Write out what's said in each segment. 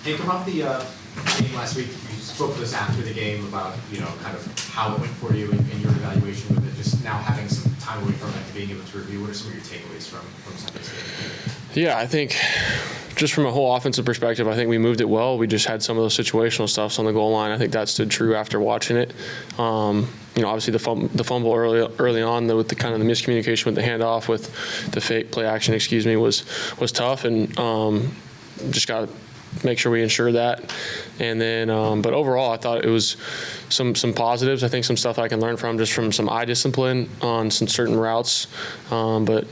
Think about the game last week. You spoke to us after the game about, kind of how it went for you in your evaluation with it. Just now having some time away from it and being able to review. What are some of your takeaways from Sunday's game? Yeah, I think just from a whole offensive perspective, I think we moved it well. We just had some of those situational stuffs on the goal line. I think that stood true after watching it. Obviously the fumble early on with the kind of the miscommunication with the handoff with the fake play action, was tough, and just got to make sure we ensure that. And then, but overall, I thought it was some positives. I think some stuff I can learn from, just from some eye discipline on some certain routes. But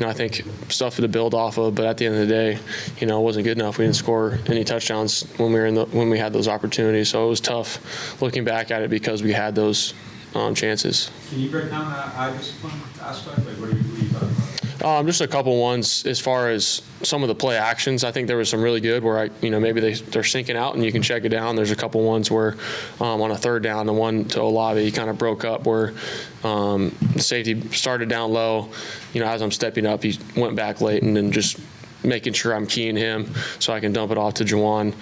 I think stuff to build off of. But at the end of the day, it wasn't good enough. We didn't score any touchdowns when we had those opportunities. So it was tough looking back at it because we had those chances. Can you break down that eye discipline aspect? Like, what are you talking about? Just a couple ones as far as some of the play actions. I think there was some really good where maybe they're sinking out and you can check it down. There's a couple ones where on a third down, the one to Olave, he kind of broke up where the safety started down low. As I'm stepping up, he went back late, and then just making sure I'm keying him so I can dump it off to Juwan.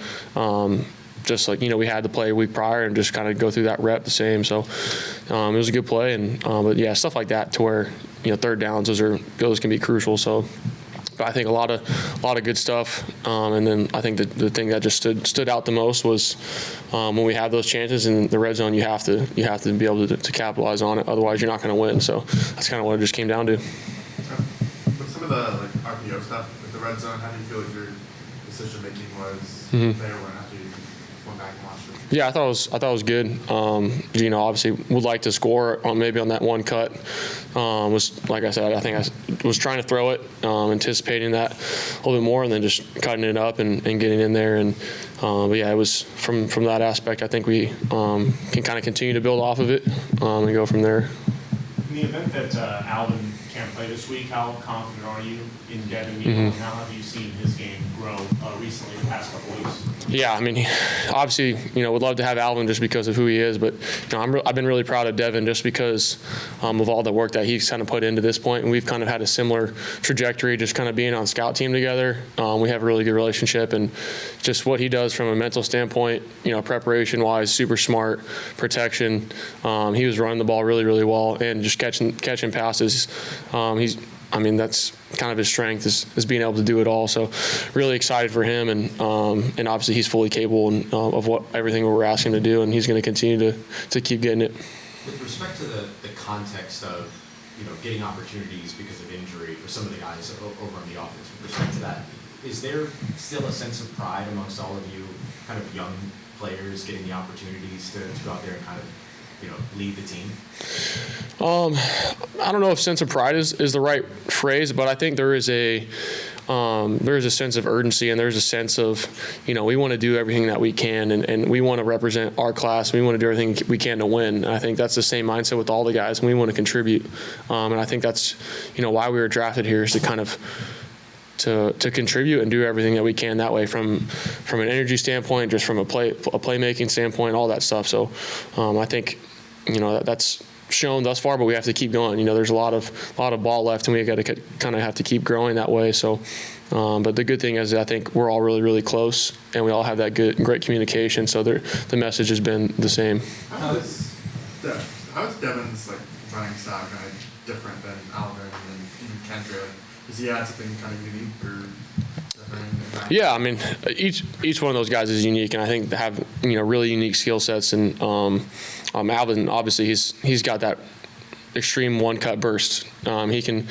Just like, we had the play a week prior and just kind of go through that rep the same. So it was a good play. And but yeah, stuff like that to where, third downs, those can be crucial. So but I think a lot of good stuff. And then I think the thing that just stood out the most was when we have those chances in the red zone, you have to be able to capitalize on it. Otherwise, you're not going to win. So that's kind of what it just came down to. With some of the RPO stuff with the red zone, how do you feel like your decision making was there when after you went back and watched it? Yeah, I thought it was good. Obviously would like to score maybe on that one cut. Was like I said, I think I was trying to throw it, anticipating that a little bit more, and then just cutting it up and getting in there. And but yeah, it was from that aspect. I think we can kind of continue to build off of it and go from there. In the event that Alvin can't play this week, how confident are you in Devin Neal? How have you seen his game grow recently the past couple weeks? Yeah, obviously, would love to have Alvin just because of who he is, but I've been really proud of Devin just because of all the work that he's kind of put into this point, and we've kind of had a similar trajectory, just kind of being on scout team together. We have a really good relationship, and just what he does from a mental standpoint, preparation-wise, super smart, protection. He was running the ball really, really well, and just catching passes. That's kind of his strength is being able to do it all. So really excited for him, and obviously he's fully capable of everything we're asking him to do, and he's going to continue to keep getting it. With respect to the context of getting opportunities because of injury for some of the guys over on the offense, with respect to that, is there still a sense of pride amongst all of you kind of young players getting the opportunities to go out there and kind of lead the team? I don't know if sense of pride is the right phrase, but I think there is a sense of urgency, and there's a sense of, we want to do everything that we can, and we want to represent our class. We want to do everything we can to win. And I think that's the same mindset with all the guys, and we want to contribute. And I think that's, why we were drafted here, is to kind of to contribute and do everything that we can that way, from an energy standpoint, just from a playmaking standpoint, all that stuff. So I think that's shown thus far, but we have to keep going. There's a lot of ball left, and we got to kind of have to keep growing that way. So but the good thing is I think we're all really, really close, and we all have that great communication. So the message has been the same. How is Devin's running style kind of different than Alvin and even Kendra? Does he add something kind of unique or different? Yeah, each one of those guys is unique, and I think they have really unique skill sets. And Alvin, obviously, he's got that extreme one-cut burst. He can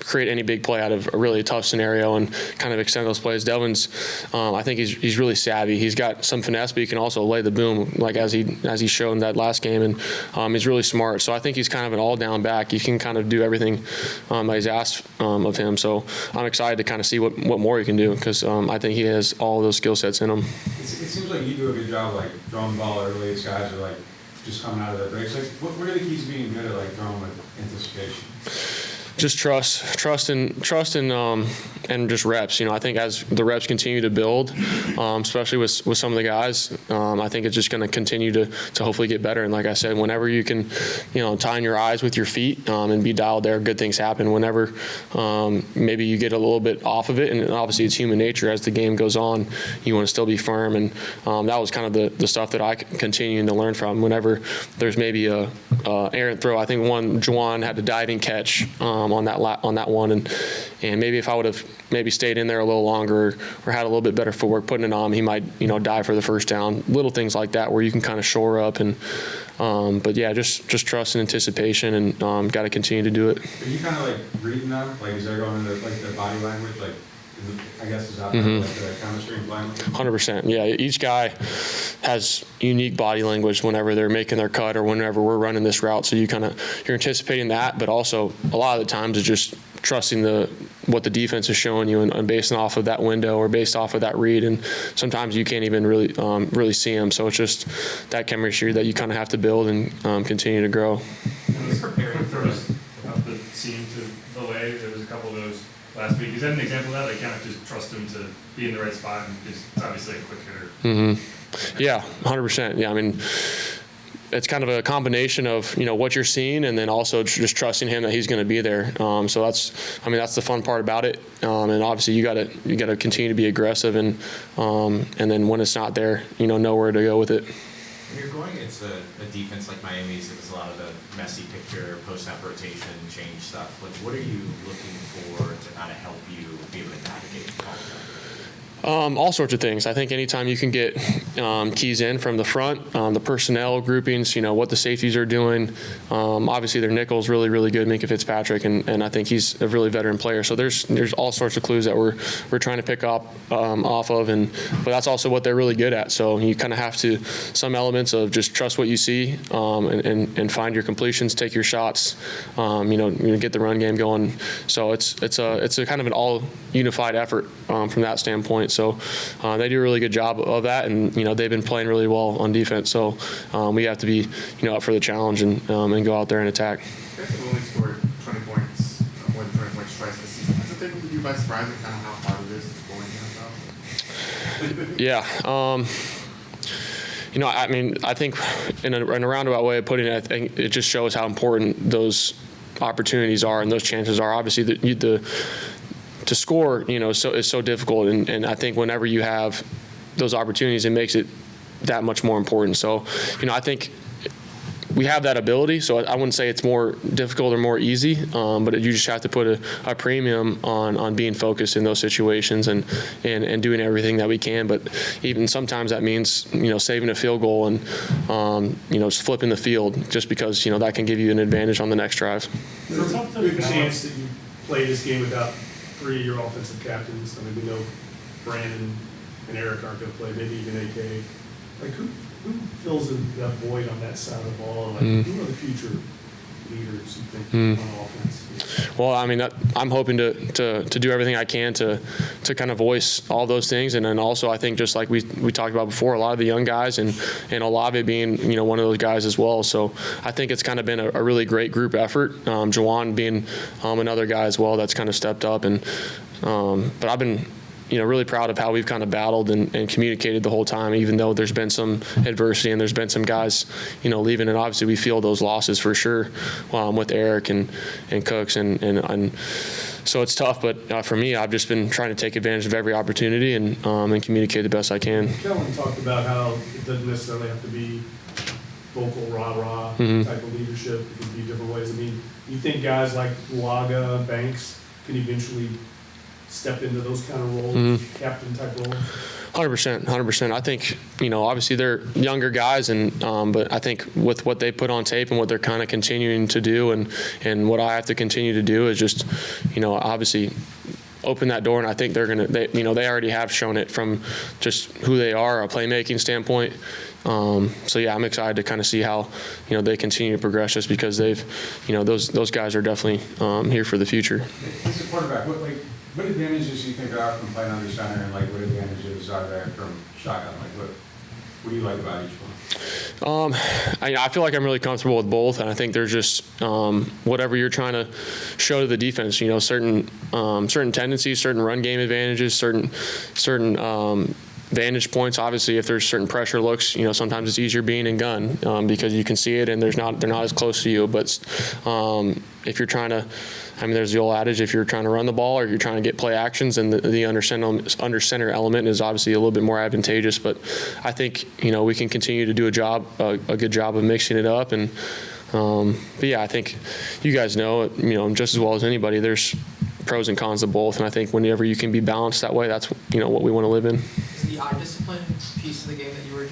create any big play out of a really tough scenario and kind of extend those plays. Devin's, I think he's really savvy. He's got some finesse, but he can also lay the boom, like as he showed in that last game, and he's really smart. So I think he's kind of an all-down back. He can kind of do everything that he's asked of him. So I'm excited to kind of see what more he can do, because I think he has all of those skill sets in him. It seems like you do a good job throwing the ball early. These guys are just coming out of their breaks. What are the keys to being good at throwing with anticipation? just trust and just reps. I think as the reps continue to build, especially with some of the guys, I think it's just going to continue to hopefully get better. And like I said, whenever you can, tie in your eyes with your feet and be dialed there, good things happen. Whenever maybe you get a little bit off of it, and obviously it's human nature as the game goes on, you want to still be firm. And that was kind of the stuff that I continued to learn from. Whenever there's maybe a errant throw, I think Juwan had the diving catch on that one, and maybe if I would have maybe stayed in there a little longer or had a little bit better footwork putting it on him, he might dive for the first down. Little things like that where you can kind of shore up and but yeah, just trust and anticipation, and got to continue to do it. Are you kind of like reading them? Like, is there going into like their body language? Like, I guess is that Mm-hmm. like the chemistry and blend? 100%. Yeah, each guy has unique body language whenever they're making their cut or whenever we're running this route. So you're anticipating that, but also a lot of the times it's just trusting what the defense is showing you and basing off of that window or based off of that read. And sometimes you can't even really see them. So it's just that chemistry that you kind of have to build and continue to grow. When he's preparing for us up the seam to the leg, there was a couple of those last week. Is that an example of that? Like, kind of just trust him to be in the right spot, and just, it's obviously a quick hitter. Mm-hmm. Yeah, 100%. Yeah, I mean, it's kind of a combination of what you're seeing, and then also just trusting him that he's going to be there. So that's the fun part about it. And obviously you got to continue to be aggressive, and then when it's not there, know where to go with it. When you're going against a defense like Miami's, that does a lot of the messy picture, post-snap rotation, change stuff, like what are you looking for to kind of help you be able to navigate all of that? All sorts of things. I think anytime you can get keys in from the front, the personnel groupings, what the safeties are doing. Obviously, their nickel's really, really good, Minkah Fitzpatrick, and I think he's a really veteran player. So there's all sorts of clues that we're trying to pick up off of, but that's also what they're really good at. So you kind of have to some elements of just trust what you see and find your completions, take your shots, get the run game going. So it's a kind of an all unified effort from that standpoint. So they do a really good job of that, and they've been playing really well on defense. So we have to be up for the challenge and go out there and attack. You guys have only scored 20 points, more than 20 points twice this season. Has it taken you by surprise and kind of how hard it is to score against them? Yeah. I mean, I think in a roundabout way of putting it, I think it just shows how important those opportunities are and those chances are. Obviously, to score, is so difficult, and I think whenever you have those opportunities, it makes it that much more important. So, I think we have that ability. So I wouldn't say it's more difficult or more easy, but you just have to put a premium on being focused in those situations and doing everything that we can. But even sometimes that means saving a field goal and flipping the field just because that can give you an advantage on the next drive. There's a good chance that you play this game without three of your offensive captains. I mean, we know Brandon and Eric aren't going to play, maybe even AK. Like, who fills in that void on that side of the ball? Like, who are the future leaders, you think, on offense? Well, I mean, I'm hoping to do everything I can to kind of voice all those things. And then also, I think just like we talked about before, a lot of the young guys and Olave being, one of those guys as well. So I think it's kind of been a really great group effort. Juwan being another guy as well that's kind of stepped up. And but I've been really proud of how we've kind of battled and communicated the whole time, even though there's been some adversity and there's been some guys, leaving. And obviously we feel those losses for sure with Eric and Cooks. And so it's tough. But for me, I've just been trying to take advantage of every opportunity and communicate the best I can. Kellen talked about how it doesn't necessarily have to be vocal rah-rah type of leadership. It could be different ways. I mean, you think guys like Laga, Banks can eventually step into those kind of roles, captain type roles? 100%. I think, obviously they're younger guys, and but I think with what they put on tape and what they're kind of continuing to do, and what I have to continue to do is just, obviously open that door. And I think they already have shown it from just who they are, a playmaking standpoint. So yeah, I'm excited to kind of see how, they continue to progress just because they've, those guys are definitely here for the future. As a quarterback, what advantages do you think there are from playing under center, and what advantages are there from shotgun? What do you like about each one? I feel like I'm really comfortable with both, and I think there's just whatever you're trying to show to the defense. Certain tendencies, certain run game advantages, certain vantage points. Obviously, if there's certain pressure looks, sometimes it's easier being in gun because you can see it and they're not as close to you. But if you're trying to, there's the old adage: if you're trying to run the ball or you're trying to get play actions, and the under center element is obviously a little bit more advantageous. But I think we can continue to do a good job of mixing it up. And but yeah, I think you guys know just as well as anybody. There's pros and cons of both, and I think whenever you can be balanced that way, that's what we want to live in. Is the eye discipline piece of the game that you were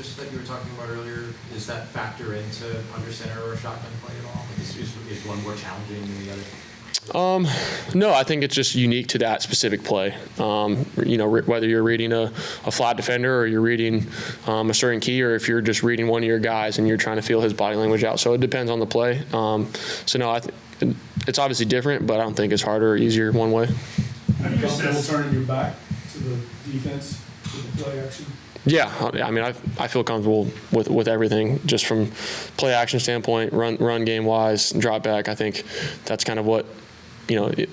talking about earlier, does that factor into under center or shotgun play at all? Is one more challenging than the other? No, I think it's just unique to that specific play. Whether you're reading a flat defender or you're reading a certain key, or if you're just reading one of your guys and you're trying to feel his body language out. So it depends on the play. So no, it's obviously different, but I don't think it's harder or easier one way. Are you comfortable turning your back to the defense with the play action? Yeah, I feel comfortable with everything, just from play action standpoint, run game wise, drop back. I think that's kind of what I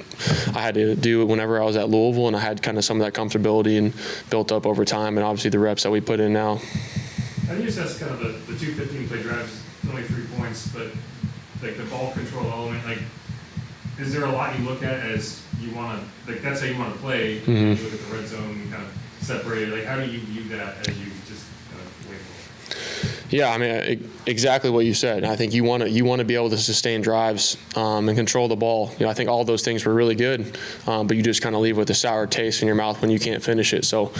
had to do whenever I was at Louisville, and I had kind of some of that comfortability and built up over time, and obviously the reps that we put in now. How do you assess kind of the 2 15-play drives, only 3 points, but like the ball control element, like is there a lot you look at as you want to, like that's how you want to play, Mm-hmm. you look at the red zone kind of separated, like how do you view that as you just wait for it? Yeah, exactly what you said. I think you want to be able to sustain drives and control the ball. I think all those things were really good, but you just kind of leave with a sour taste in your mouth when you can't finish it. So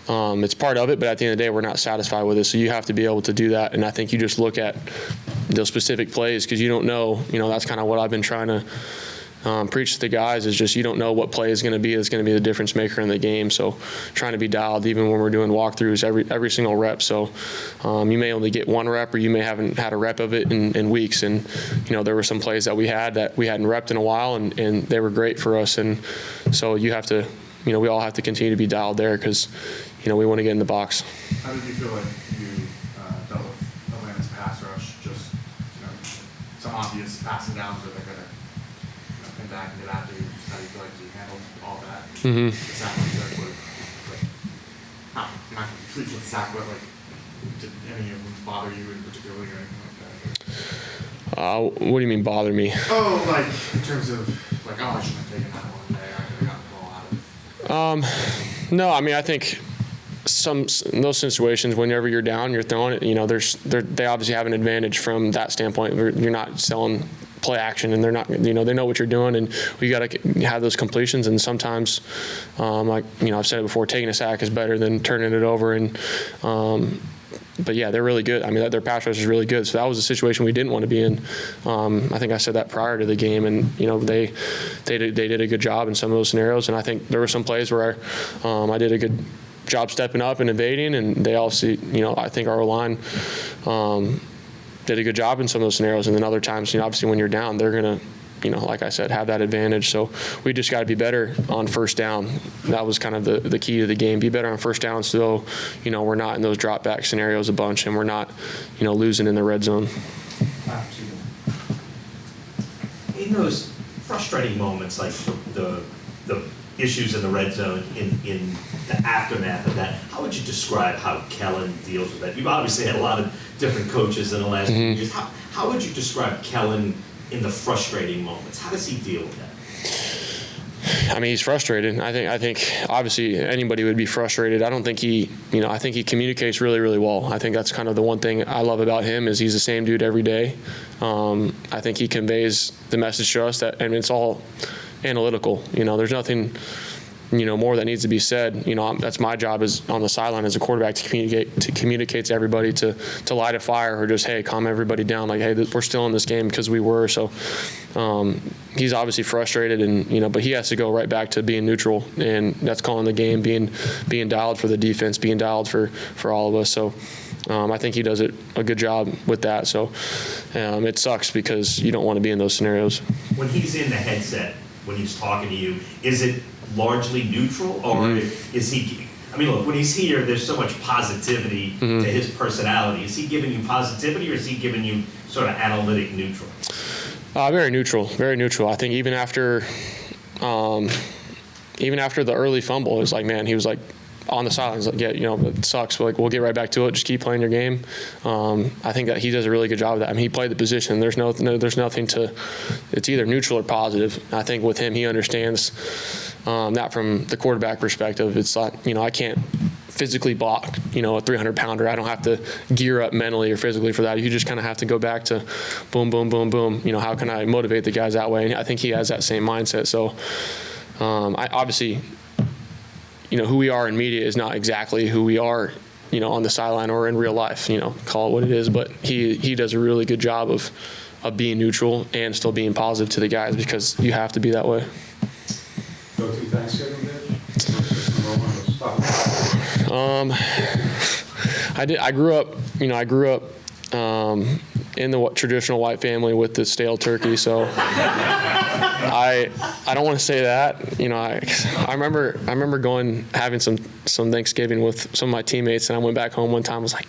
it's part of it, but at the end of the day, we're not satisfied with it. So you have to be able to do that, and I think you just look at those specific plays because you don't know. That's kind of what I've been trying to preach to the guys is just you don't know what play is going to be that's going to be the difference maker in the game. So trying to be dialed even when we're doing walkthroughs every single rep. So you may only get one rep or you may haven't had a rep of it in weeks. And there were some plays that we hadn't repped in a while and they were great for us. And so you have to we all have to continue to be dialed there because we want to get in the box. How did you feel like you dealt with Atlanta's pass rush? Just some obvious passing downs where they're gonna pin back and get after you. Just how do you feel like you handled all that? Mm-hmm. The sack not complete with the sack, but did any of them bother you in particular or anything like that? What do you mean bother me? Oh, in terms of I shouldn't have taken that one day. I could have gotten the ball out of it. No, I think in those situations, whenever you're down, you're throwing it. They obviously have an advantage from that standpoint. You're not selling play action, and they're not. They know what you're doing, and we got to have those completions. And sometimes, I've said it before, taking a sack is better than turning it over. And but yeah, they're really good. Their pass rush is really good. So that was a situation we didn't want to be in. I think I said that prior to the game, and they did a good job in some of those scenarios. And I think there were some plays where I did a good job stepping up and evading, and they all see. I think our line did a good job in some of those scenarios. And then other times, obviously when you're down, they're gonna. Like I said, have that advantage. So we just got to be better on first down. That was kind of the key to the game. Be better on first down so, we're not in those drop back scenarios a bunch and we're not, losing in the red zone. In those frustrating moments, like the issues in the red zone, in the aftermath of that, how would you describe how Kellen deals with that? You've obviously had a lot of different coaches in the last few years. How would you describe Kellen in the frustrating moments? How does he deal with that? He's frustrated. I think obviously anybody would be frustrated. I don't think I think he communicates really, really well. I think that's kind of the one thing I love about him is he's the same dude every day. I think he conveys the message to us that, it's all analytical. There's nothing, more that needs to be said. That's my job is on the sideline as a quarterback to communicate to everybody to light a fire or just, hey, calm everybody down. Like, hey, we're still in this game because we were. So he's obviously frustrated and, but he has to go right back to being neutral, and that's calling the game, being dialed for the defense, being dialed for all of us. So I think he does a good job with that. So it sucks because you don't want to be in those scenarios. When he's in the headset, when he's talking to you, is it largely neutral, or is he I mean, look, when he's here, there's so much positivity to his personality. Is he giving you positivity, or is he giving you sort of analytic neutral? Very neutral, very neutral. I think even after the early fumble, it was like, man, he was like on the sidelines, like, yeah, it sucks, but like, we'll get right back to it. Just keep playing your game. I think that he does a really good job of that. I mean, he played the position. There's nothing to. It's either neutral or positive. I think with him, he understands that from the quarterback perspective. It's like, I can't physically block, a 300-pounder. I don't have to gear up mentally or physically for that. You just kind of have to go back to boom, boom, boom, boom. How can I motivate the guys that way? And I think he has that same mindset. So I obviously, who we are in media is not exactly who we are, on the sideline or in real life, call it what it is. But he does a really good job of being neutral and still being positive to the guys, because you have to be that way. Go to Thanksgiving, Dave? I grew up in the traditional white family with the stale turkey, so I don't want to say that. I remember having some Thanksgiving with some of my teammates, and I went back home one time. I was like,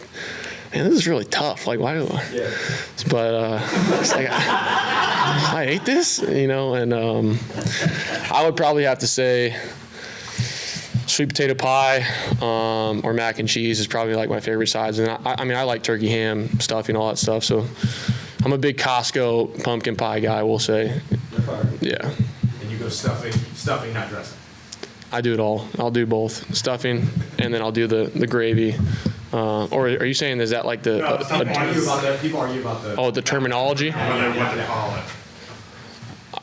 man, this is really tough. Like, why do I? Yeah. But it's like I ate this, and I would probably have to say sweet potato pie or mac and cheese is probably like my favorite sides. And I like turkey ham, stuffing, all that stuff. So I'm a big Costco pumpkin pie guy, we'll say. Yeah. And you go stuffing, not dressing. I do it all. I'll do both, stuffing, and then I'll do the gravy. Or are you saying, is that like the... People argue about the... Oh, the terminology? What they call it.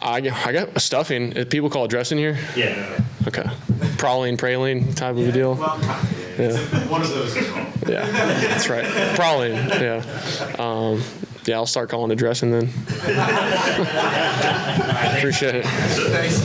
I got stuffing. People call it dressing here? Yeah. Okay. Praline type of a deal? Well, Yeah. one of those as well. Yeah, that's right. Praline, yeah. I'll start calling it dressing then. Appreciate it. Thanks.